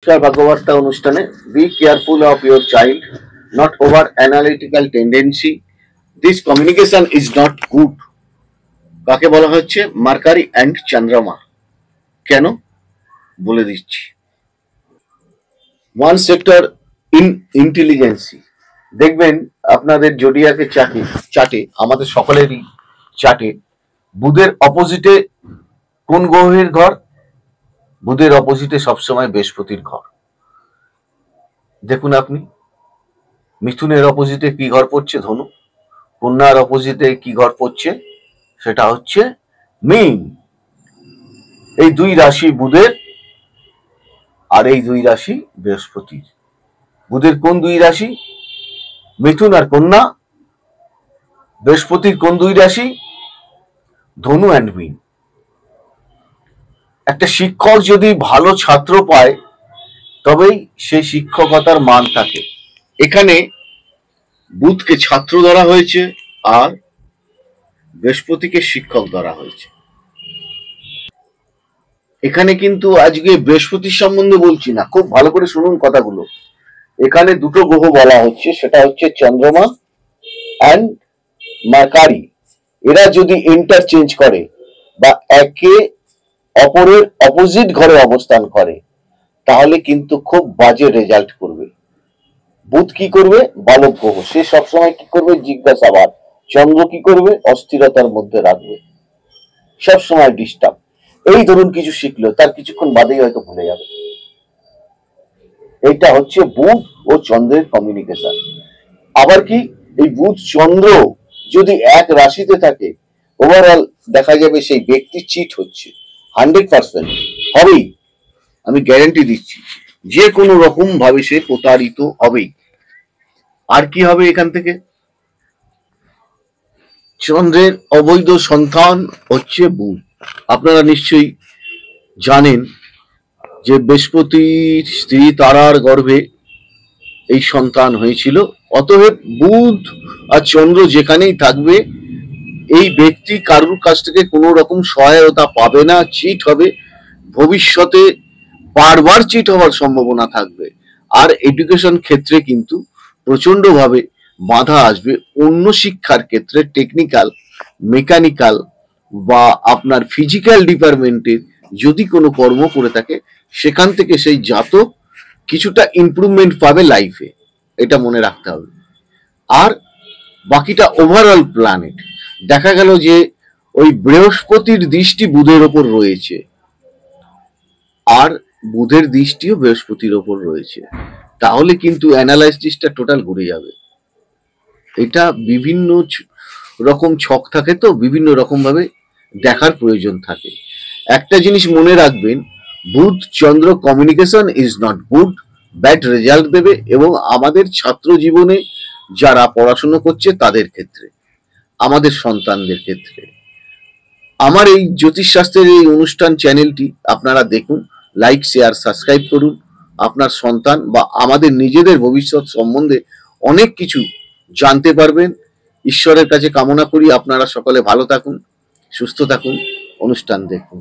নমস্কার ভাগ্যবার্তা অনুষ্ঠানে be careful of your child, not over analytical tendency, this communication is not good. কাকে বলা হচ্ছে? মার্কারি অ্যান্ড চন্দ্রমা। কেন বলে দিচ্ছি। ওয়ান সেক্টর ইন ইন্টেলিজেন্সি, দেখবেন আপনাদের জোডিয়াকে চাটে আমাদের সকলেরই চাটে বুধের অপোজিটে কোন গ্রহের ঘর? বুধের অপোজিটে সবসময় বৃহস্পতির ঘর। দেখুন আপনি, মিথুনের অপোজিটে কি ঘর পড়ছে? ধনু। কন্যার অপোজিটে কি ঘর পড়ছে? সেটা হচ্ছে মীন। এই দুই রাশি বুধের, আর এই দুই রাশি বৃহস্পতির। বুধের কোন দুই রাশি? মিথুন আর কন্যা। বৃহস্পতির কোন দুই রাশি? ধনু অ্যান্ড মীন। একটা শিক্ষক যদি ভালো ছাত্র পায় তবেই সেই শিক্ষকতার মান থাকে। এখানে বুধকে ছাত্র ধরা হয়েছে আর বৃহস্পতিকে শিক্ষক ধরা হয়েছে। এখানে কিন্তু আজকে বৃহস্পতির সম্বন্ধে বলছি না, খুব ভালো করে শুনুন কথাগুলো। এখানে দুটো গ্রহ বলা হচ্ছে, সেটা হচ্ছে চন্দ্রমা অ্যান্ড মার্কারি। এরা যদি ইন্টারচেঞ্জ করে বা একে অপরের অপোজিট ঘরে অবস্থান করে তাহলে কিন্তু খুব বাজে রেজাল্ট করবে। বুধ কি করবে? বালক গ্রহ, সে সবসময় কি করবে? জিজ্ঞাসাবাদ। চন্দ্র কি করবে? অস্থিরতার মধ্যে রাখবে, সবসময় ডিস্টার্ব। এই ধরুন কিছু শিখলো, তার কিছুক্ষণ বাদেই হয়তো ভুলে যাবে। এটা হচ্ছে বুধ ও চন্দ্রের কমিউনিকেশন। আবার কি, এই বুধ চন্দ্র যদি এক রাশিতে থাকে, ওভারঅল দেখা যাবে সেই ব্যক্তি চিট হচ্ছে, 100% হবেই, আমি গ্যারান্টি দিচ্ছি। যে কোনো রকম ভাবে সে প্রতারিত হবেই। আর কি হবে এখান থেকে? চন্দ্রের অবৈধ সন্তান হচ্ছে বুধ। আপনারা নিশ্চয়ই জানেন যে বৃহস্পতির স্ত্রী তারার গর্ভে এই সন্তান হয়েছিল। অতএব বুধ আর চন্দ্র যেখানেই থাকবে এই ব্যক্তি কারুর কাছ থেকে কোনো রকম সহায়তা পাবে না, চিট হবে, ভবিষ্যতে বারবার চিট হওয়ার সম্ভাবনা থাকবে। আর এডুকেশন ক্ষেত্রে কিন্তু প্রচন্ডভাবে বাধা আসবে। অন্য শিক্ষার ক্ষেত্রে টেকনিক্যাল, মেকানিক্যাল বা আপনার ফিজিক্যাল ডিপার্টমেন্টের যদি কোনো কর্ম করে থাকে সেখান থেকে সেই জাতক কিছুটা ইমপ্রুভমেন্ট পাবে লাইফে, এটা মনে রাখতে হবে। আর বাকিটা ওভারঅল প্ল্যানেট দেখা গেল যে ওই বৃহস্পতির দৃষ্টি বুধের ওপর রয়েছে আর বুধের দৃষ্টিও বৃহস্পতির ওপর রয়েছে, তাহলে কিন্তু অ্যানালাইসিসটা টোটাল ঘুরে যাবে। এটা বিভিন্ন রকম ছক থাকে, তো বিভিন্ন রকম ভাবে দেখার প্রয়োজন থাকে। একটা জিনিস মনে রাখবেন, বুধ চন্দ্র communication is not good, bad result দেবে, এবং আমাদের ছাত্র জীবনে যারা পড়াশোনা করছে তাদের ক্ষেত্রে, আমাদের সন্তানদের ক্ষেত্রে। আমার এই জ্যোতিষশাস্ত্রের এই অনুষ্ঠান চ্যানেলটি আপনারা দেখুন, লাইক শেয়ার সাবস্ক্রাইব করুন। আপনার সন্তান বা আমাদের নিজেদের ভবিষ্যৎ সম্বন্ধে অনেক কিছু জানতে পারবেন। ঈশ্বরের কাছে কামনা করি আপনারা সকলে ভালো থাকুন, সুস্থ থাকুন, অনুষ্ঠান দেখুন।